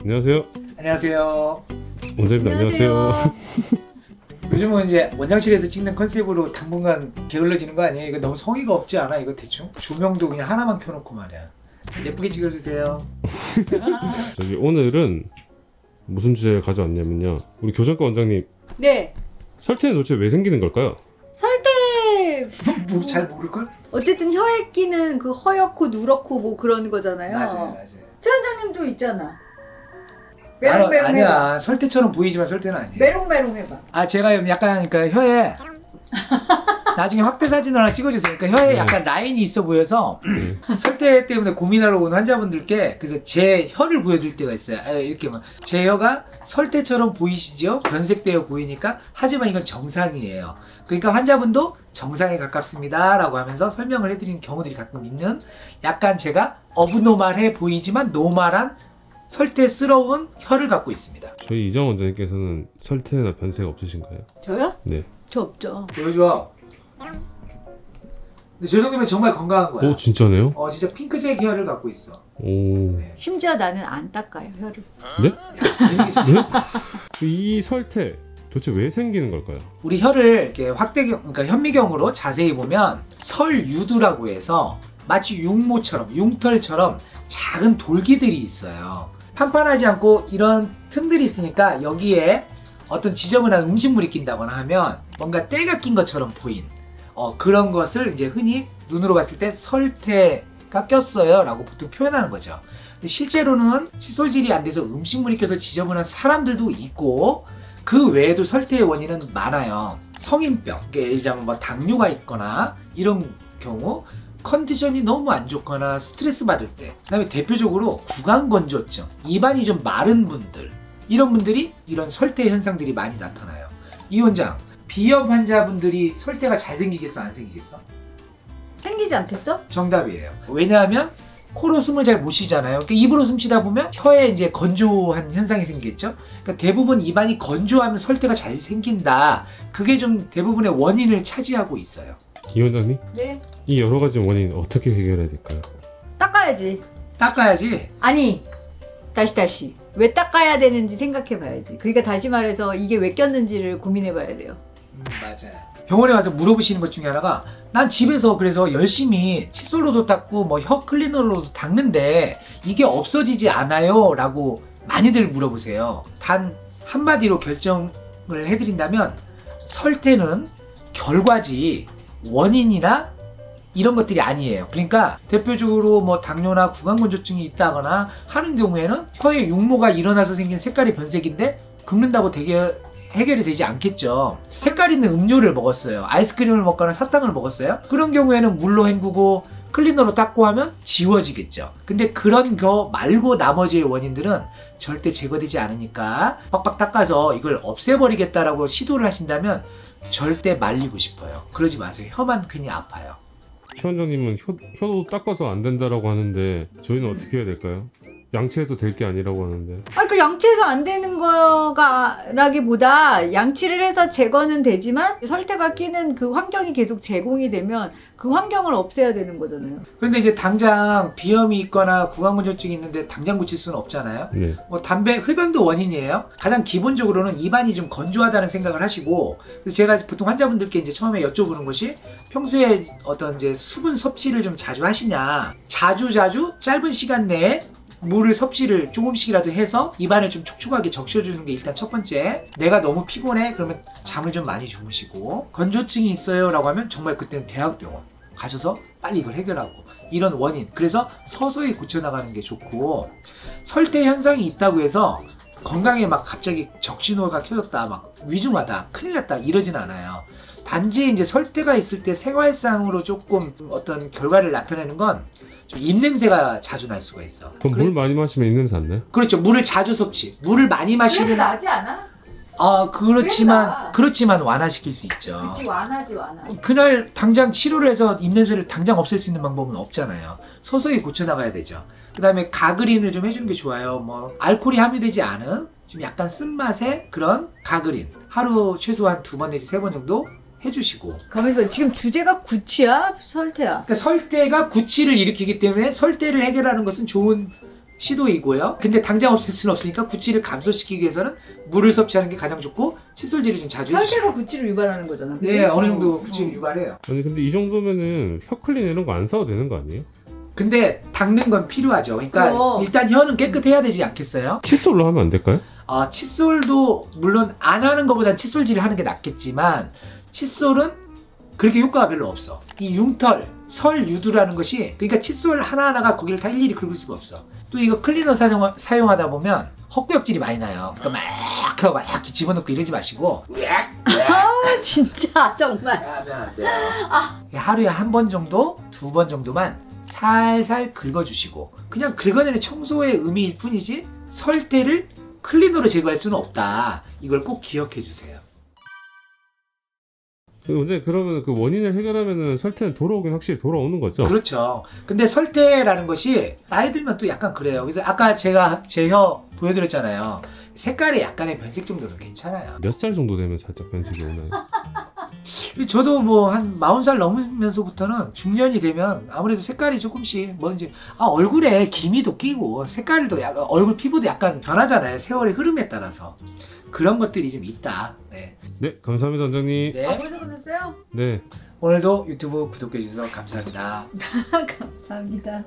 안녕하세요. 안녕하세요. 원장님 안녕하세요. 요즘은 이제 원장실에서 찍는 컨셉으로 당분간 게을러지는 거 아니에요? 이거 너무 성의가 없지 않아? 이거 대충? 조명도 그냥 하나만 켜놓고 말이야. 예쁘게 찍어주세요. 저기 오늘은 무슨 주제를 가져왔냐면요. 우리 교정과 원장님. 네. 설태는 도대체 왜 생기는 걸까요? 설태 뭐 잘 모를걸? 어쨌든 혀에 끼는 그 허옇고 누렇고 뭐 그런 거잖아요. 맞아요. 최 원장님도 있잖아. 나는 메롱메롱 해봐. 아니야. 설태처럼 보이지만 설태는 아니에요. 메롱메롱 해봐. 아 제가 약간 그러니까 혀에 나중에 확대 사진을 하나 찍어주세요. 그러니까 혀에 약간 라인이 있어 보여서 설태 때문에 고민하러 온 환자분들께 그래서 제 혀를 보여줄 때가 있어요. 이렇게 막 제 혀가 설태처럼 보이시죠? 변색되어 보이니까 하지만 이건 정상이에요. 그러니까 환자분도 정상에 가깝습니다 라고 하면서 설명을 해드리는 경우들이 가끔 있는 약간 제가 어브노멀해 보이지만 노멀한 설태스러운 혀를 갖고 있습니다. 저희 이정 원장님께서는 설태나 변색 없으신가요? 저요? 네. 저 없죠. 보여줘. 근데 저 정도면 정말 건강한 거야. 오 진짜네요? 진짜 핑크색 혀를 갖고 있어. 오. 네. 심지어 나는 안 닦아요, 혀를. 네? 분위기 좋- 네? 이 설태 도대체 왜 생기는 걸까요? 우리 혀를 이렇게 그러니까 현미경으로 자세히 보면 설유두라고 해서 마치 융모처럼 융털처럼 작은 돌기들이 있어요. 판판하지 않고 이런 틈들이 있으니까 여기에 어떤 지저분한 음식물이 낀다거나 하면 뭔가 때가 낀 것처럼 보인 그런 것을 이제 흔히 눈으로 봤을 때 설태가 꼈어요 라고 보통 표현하는 거죠. 근데 실제로는 칫솔질이 안 돼서 음식물이 껴서 지저분한 사람들도 있고 그 외에도 설태의 원인은 많아요. 성인병, 예를 들자면 뭐 당뇨가 있거나 이런 경우, 컨디션이 너무 안 좋거나 스트레스 받을 때, 그 다음에 대표적으로 구강건조증, 입안이 좀 마른 분들, 이런 분들이 이런 설태 현상들이 많이 나타나요. 이 원장, 비염 환자분들이 설태가 잘 생기겠어 안 생기겠어? 생기지 않겠어? 정답이에요. 왜냐하면 코로 숨을 잘 못 쉬잖아요. 그러니까 입으로 숨 쉬다 보면 혀에 이제 건조한 현상이 생기겠죠. 그러니까 대부분 입안이 건조하면 설태가 잘 생긴다. 그게 좀 대부분의 원인을 차지하고 있어요. 이 원장님? 네. 이 여러 가지 원인 어떻게 해결해야 될까요? 닦아야지. 닦아야지. 아니, 다시. 왜 닦아야 되는지 생각해 봐야지. 그러니까 다시 말해서 이게 왜 꼈는지를 고민해 봐야 돼요. 맞아요. 병원에 와서 물어보시는 것 중에 하나가 난 집에서 그래서 열심히 칫솔로도 닦고 뭐 혀 클리너로도 닦는데 이게 없어지지 않아요? 라고 많이들 물어보세요. 단 한마디로 결정을 해드린다면 설태는 결과지 원인이나 이런 것들이 아니에요. 그러니까 대표적으로 뭐 당뇨나 구강건조증이 있다거나 하는 경우에는 혀에 육모가 일어나서 생긴 색깔이 변색인데 긁는다고 되게 해결이 되지 않겠죠. 색깔 있는 음료를 먹었어요. 아이스크림을 먹거나 사탕을 먹었어요. 그런 경우에는 물로 헹구고 클리너로 닦고 하면 지워지겠죠. 근데 그런 거 말고 나머지의 원인들은 절대 제거되지 않으니까 빡빡 닦아서 이걸 없애버리겠다라고 시도를 하신다면 절대 말리고 싶어요. 그러지 마세요. 혀만 괜히 아파요. 최 원장님은 혀도 닦아서 안 된다라고 하는데 저희는 어떻게 해야 될까요? 양치해서 될 게 아니라고 하는데. 그 양치해서 안 되는 거가 라기보다 양치를 해서 제거는 되지만 설태가 끼는 그 환경이 계속 제공이 되면 그 환경을 없애야 되는 거잖아요. 그런데 이제 당장 비염이 있거나 구강건조증이 있는데 당장 고칠 수는 없잖아요. 네. 뭐 담배, 흡연도 원인이에요. 가장 기본적으로는 입안이 좀 건조하다는 생각을 하시고, 그래서 제가 보통 환자분들께 이제 처음에 여쭤보는 것이 평소에 어떤 이제 수분 섭취를 좀 자주 하시냐, 자주 짧은 시간 내에 물을 섭취를 조금씩이라도 해서 입안을 좀 촉촉하게 적셔주는 게 일단 첫 번째. 내가 너무 피곤해? 그러면 잠을 좀 많이 주무시고, 건조증이 있어요 라고 하면 정말 그때는 대학병원 가셔서 빨리 이걸 해결하고, 이런 원인, 그래서 서서히 고쳐나가는 게 좋고, 설태 현상이 있다고 해서 건강에 막 갑자기 적신호가 켜졌다, 막 위중하다, 큰일 났다 이러진 않아요. 단지 이제 설태가 있을 때 생활상으로 조금 어떤 결과를 나타내는 건 입냄새가 자주 날 수가 있어. 그럼 물 많이 마시면 입냄새 안 나요? 그렇죠. 물을 자주 섭취. 물을 많이 그래도 마시면 나지 않아? 그렇지만 완화시킬 수 있죠. 그치, 완하지. 그날 당장 치료를 해서 입냄새를 당장 없앨 수 있는 방법은 없잖아요. 서서히 고쳐나가야 되죠. 그 다음에 가그린을 좀 해주는 게 좋아요. 뭐 알코올이 함유되지 않은 좀 약간 쓴맛의 그런 가그린, 하루 최소한 2번 내지 3번 정도 해주시고. 가만있어 봐. 지금 주제가 구취야? 설태야? 그러니까 설태가 구취를 일으키기 때문에 설태를 해결하는 것은 좋은 시도이고요. 근데 당장 없앨 수는 없으니까 구취를 감소시키기 위해서는 물을 섭취하는 게 가장 좋고 칫솔질을 좀 자주 해주시고. 설태가 구취를 유발하는 거잖아. 그치? 네, 어느 정도 구취를 유발해요. 아니 근데 이 정도면은 혀 클린 이런 거 안 사도 되는 거 아니에요? 근데 닦는 건 필요하죠. 그러니까 그럼. 일단 혀는 깨끗해야 되지 않겠어요? 칫솔로 하면 안 될까요? 칫솔도 물론 안 하는 것보단 칫솔질을 하는 게 낫겠지만 칫솔은 그렇게 효과가 별로 없어. 이 융털, 설유두라는 것이 그러니까 칫솔 하나하나가 거기를 다 일일이 긁을 수가 없어. 또 이거 클리너 사용하다 보면 헛구역질이 많이 나요. 그러니까 막 하고 막 이렇게 집어넣고 이러지 마시고 아 진짜 정말. 하면 안 돼요. 하루에 한 번 정도, 2번 정도만 살살 긁어주시고 그냥 긁어내는 청소의 의미일 뿐이지 설태를 클리너로 제거할 수는 없다. 이걸 꼭 기억해 주세요. 근데 그러면 그 원인을 해결하면은 설태는 돌아오긴 확실히 돌아오는 거죠? 그렇죠. 근데 설태라는 것이 나이 들면 또 약간 그래요. 그래서 아까 제가 제 혀 보여드렸잖아요. 색깔이 약간의 변색 정도는 괜찮아요. 몇 살 정도 되면 살짝 변색이 오나요? 저도 뭐 한 40살 넘으면서부터는 중년이 되면 아무래도 색깔이 조금씩 뭔지 얼굴에 기미도 끼고 색깔도 약간 얼굴 피부도 약간 변하잖아요. 세월의 흐름에 따라서 그런 것들이 좀 있다. 네. 네, 감사합니다 원장님. 네. 벌써 끝냈어요? 네. 오늘도 유튜브 구독해 주셔서 감사합니다. 감사합니다.